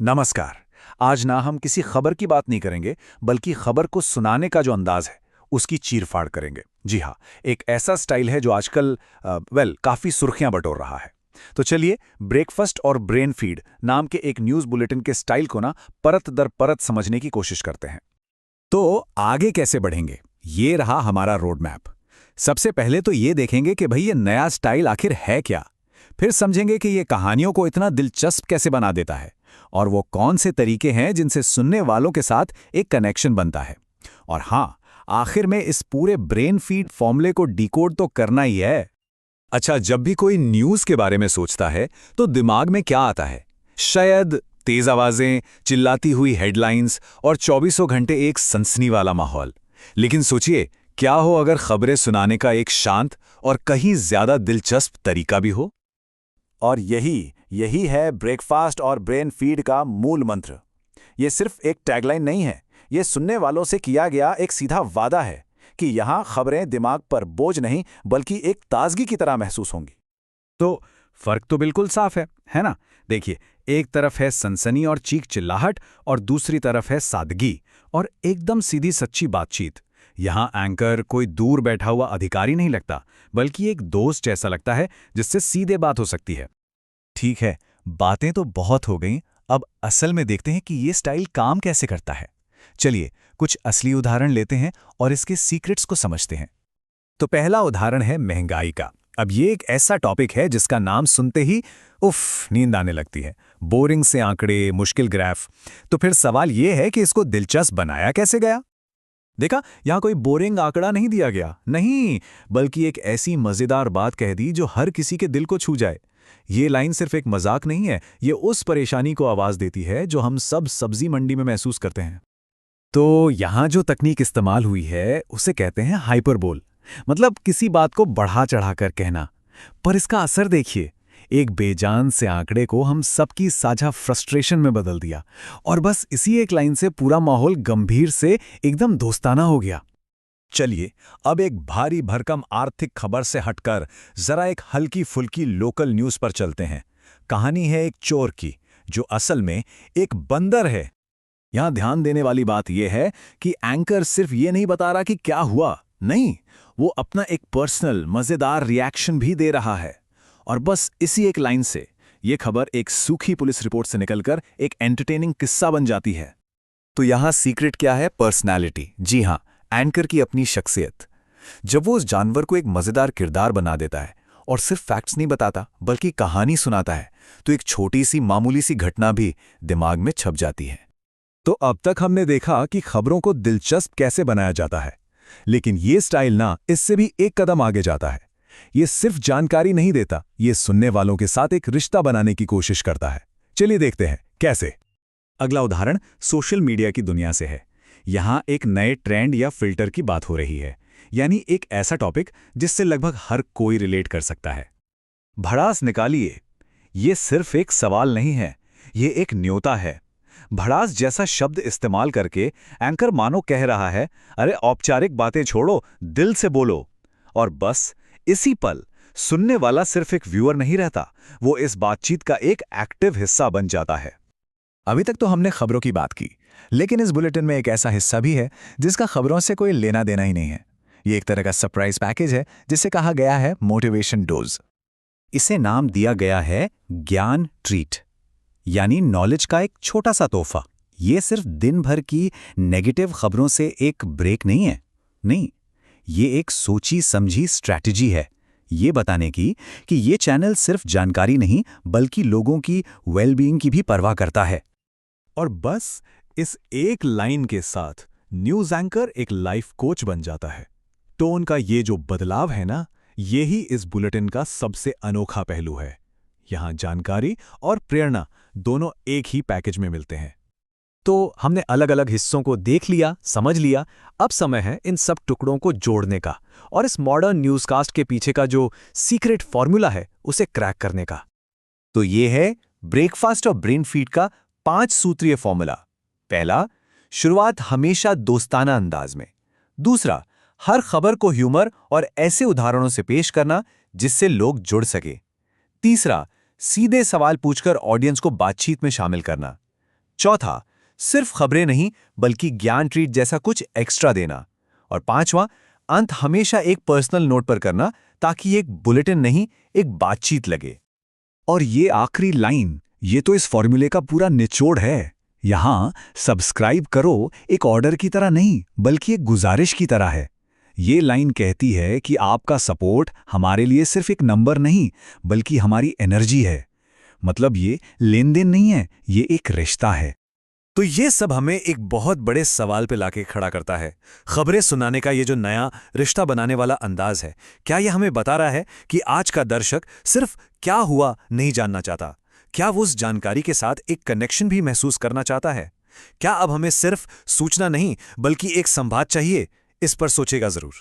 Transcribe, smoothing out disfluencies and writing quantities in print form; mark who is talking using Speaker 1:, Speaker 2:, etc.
Speaker 1: नमस्कार। आज ना हम किसी खबर की बात नहीं करेंगे, बल्कि खबर को सुनाने का जो अंदाज है, उसकी चीर-फाड़ करेंगे। जी हाँ, एक ऐसा स्टाइल है जो आजकल काफ़ी सुर्खियां बटोर रहा है। तो चलिए, ब्रेकफास्ट और ब्रेन फीड नाम के एक न्यूज़ बुलेटिन के स्टाइल को ना परत दर परत समझने की कोशिश करते हैं। तो आगे कैसे बढ़ेंगे? ये रहा हमारा रोड मैप। सबसे पहले तो ये देखेंगे कि भाई ये नया स्टाइल आखिर है क्या? फिर समझेंगे कि ये कहानियों को इतना दिलचस्प कैसे बना देता है और वो कौन से तरीके हैं जिनसे सुनने वालों के साथ एक कनेक्शन बनता है। और हाँ, आखिर में इस पूरे ब्रेन फीड फॉर्मूले को डिकोड तो करना ही है। अच्छा, जब भी कोई न्यूज़ के बारे में सोचता है तो दिमाग में क्या आता है? शायद तेज आवाजें, चिल्लाती हुई हेडलाइंस और 24 घंटे एक सनसनी वाला माहौल। लेकिन सोचिए, क्या हो अगर खबरें सुनाने का एक शांत और कहीं ज्यादा दिलचस्प तरीका भी हो? और यही यही है ब्रेकफास्ट और ब्रेन फीड का मूल मंत्र। ये सिर्फ एक टैगलाइन नहीं है, ये सुनने वालों से किया गया एक सीधा वादा है कि यहाँ खबरें दिमाग पर बोझ नहीं बल्कि एक ताजगी की तरह महसूस होंगी। तो फर्क तो बिल्कुल साफ है ना? देखिए, एक तरफ है सनसनी और चीख चिल्लाहट और दूसरी तरफ है सादगी और एकदम सीधी सच्ची बातचीत। यहाँ एंकर कोई दूर बैठा हुआ अधिकारी नहीं लगता, बल्कि एक दोस्त जैसा लगता है जिससे सीधे बात हो सकती है। ठीक है, बातें तो बहुत हो गईं, अब असल में देखते हैं कि ये स्टाइल काम कैसे करता है। चलिए, कुछ असली उदाहरण लेते हैं और इसके सीक्रेट्स को समझते हैं। तो पहला उदाहरण है महंगाई का। अब ये एक ऐसा टॉपिक है जिसका नाम सुनते ही उफ नींद आने लगती है। बोरिंग से आंकड़े, मुश्किल ग्राफ। तो फिर सवाल ये है कि इसको दिलचस्प बनाया कैसे गया? देखा, यहां कोई बोरिंग आंकड़ा नहीं दिया गया, नहीं, बल्कि एक ऐसी मजेदार बात कह दी जो हर किसी के दिल को छू जाए। ये लाइन सिर्फ एक मजाक नहीं है, ये उस परेशानी को आवाज देती है जो हम सब सब्जी मंडी में महसूस करते हैं। तो यहां जो तकनीक इस्तेमाल हुई है उसे कहते हैं हाइपरबोल। मतलब किसी बात को बढ़ा चढ़ाकर कहना। पर इसका असर देखिए, एक बेजान से आंकड़े को हम सबकी साझा फ्रस्ट्रेशन में बदल दिया और बस इसी एक लाइन से पूरा माहौल गंभीर से एकदम दोस्ताना हो गया। चलिए, अब एक भारी भरकम आर्थिक खबर से हटकर जरा एक हल्की फुल्की लोकल न्यूज़ पर चलते हैं। कहानी है एक चोर की, जो असल में एक बंदर है। यहां ध्यान देने वाली बात यह है कि एंकर सिर्फ ये नहीं बता रहा कि क्या हुआ, नहीं, वो अपना एक पर्सनल मजेदार रिएक्शन भी दे रहा है। और बस इसी एक लाइन से ये खबर एक सूखी पुलिस रिपोर्ट से निकलकर एक एंटरटेनिंग किस्सा बन जाती है। तो यहां सीक्रेट क्या है? पर्सनैलिटी। जी हां, एंकर की अपनी शख्सियत। जब वो उस जानवर को एक मजेदार किरदार बना देता है और सिर्फ फैक्ट्स नहीं बताता बल्कि कहानी सुनाता है, तो एक छोटी सी मामूली सी घटना भी दिमाग में छप जाती है। तो अब तक हमने देखा कि खबरों को दिलचस्प कैसे बनाया जाता है, लेकिन ये स्टाइल ना इससे भी एक कदम आगे जाता है। ये सिर्फ जानकारी नहीं देता, ये सुनने वालों के साथ एक रिश्ता बनाने की कोशिश करता है। चलिए देखते हैं कैसे। अगला उदाहरण सोशल मीडिया की दुनिया से है। यहां एक नए ट्रेंड या फिल्टर की बात हो रही है, यानी एक ऐसा टॉपिक जिससे लगभग हर कोई रिलेट कर सकता है। भड़ास निकालिए, ये सिर्फ एक सवाल नहीं है, ये एक न्योता है। भड़ास जैसा शब्द इस्तेमाल करके एंकर मानो कह रहा है, अरे औपचारिक बातें छोड़ो, दिल से बोलो। और बस इसी पल सुनने वाला सिर्फ एक व्यूअर नहीं रहता, वो इस बातचीत का एक एक्टिव हिस्सा बन जाता है। अभी तक तो हमने खबरों की बात की, लेकिन इस बुलेटिन में एक ऐसा हिस्सा भी है जिसका खबरों से कोई लेना देना ही नहीं है। ये एक तरह का सरप्राइज पैकेज है जिसे कहा गया है मोटिवेशन डोज। इसे नाम दिया गया है ज्ञान ट्रीट, यानी नॉलेज का एक छोटा सा तोहफा। ये सिर्फ दिन भर की नेगेटिव खबरों से एक ब्रेक नहीं है, नहीं, ये एक सोची समझी स्ट्रैटेजी है, ये बताने की कि ये चैनल सिर्फ जानकारी नहीं बल्कि लोगों की वेलबीइंग की भी परवाह करता है। और बस इस एक लाइन के साथ न्यूज़ एंकर एक लाइफ कोच बन जाता है। टोन का ये जो बदलाव है ना, यही इस बुलेटिन का सबसे अनोखा पहलू है। यहां जानकारी और प्रेरणा दोनों एक ही पैकेज में मिलते हैं। तो हमने अलग अलग हिस्सों को देख लिया, समझ लिया, अब समय है इन सब टुकड़ों को जोड़ने का और इस मॉडर्न न्यूज़कास्ट के पीछे का जो सीक्रेट फॉर्मूला है उसे क्रैक करने का। तो ये है ब्रेकफास्ट और ब्रेन फीड का 5 सूत्रीय फॉर्मूला। पहला, शुरुआत हमेशा दोस्ताना अंदाज में। दूसरा, हर खबर को ह्यूमर और ऐसे उदाहरणों से पेश करना जिससे लोग जुड़ सके। तीसरा, सीधे सवाल पूछकर ऑडियंस को बातचीत में शामिल करना।
Speaker 2: चौथा, सिर्फ खबरें नहीं बल्कि ज्ञान ट्रीट जैसा कुछ एक्स्ट्रा देना। और पांचवा, अंत हमेशा एक पर्सनल नोट पर करना ताकि एक बुलेटिन नहीं, एक बातचीत लगे।
Speaker 1: और ये आखिरी लाइन, ये तो इस फॉर्मूले का पूरा निचोड़ है। यहाँ सब्सक्राइब करो एक ऑर्डर की तरह नहीं बल्कि एक गुजारिश की तरह है। ये लाइन कहती है कि आपका सपोर्ट हमारे लिए सिर्फ एक नंबर नहीं बल्कि हमारी एनर्जी है। मतलब ये लेन देन नहीं है, ये एक रिश्ता है।
Speaker 2: तो ये सब हमें एक बहुत बड़े सवाल पे लाके खड़ा करता है। खबरें सुनाने का ये जो नया रिश्ता बनाने वाला अंदाज है, क्या ये हमें बता रहा है कि आज का दर्शक सिर्फ क्या हुआ नहीं जानना चाहता? क्या वो उस जानकारी के साथ एक कनेक्शन भी महसूस करना चाहता है? क्या अब हमें सिर्फ सूचना नहीं बल्कि एक संवाद चाहिए? इस पर सोचेगा जरूर।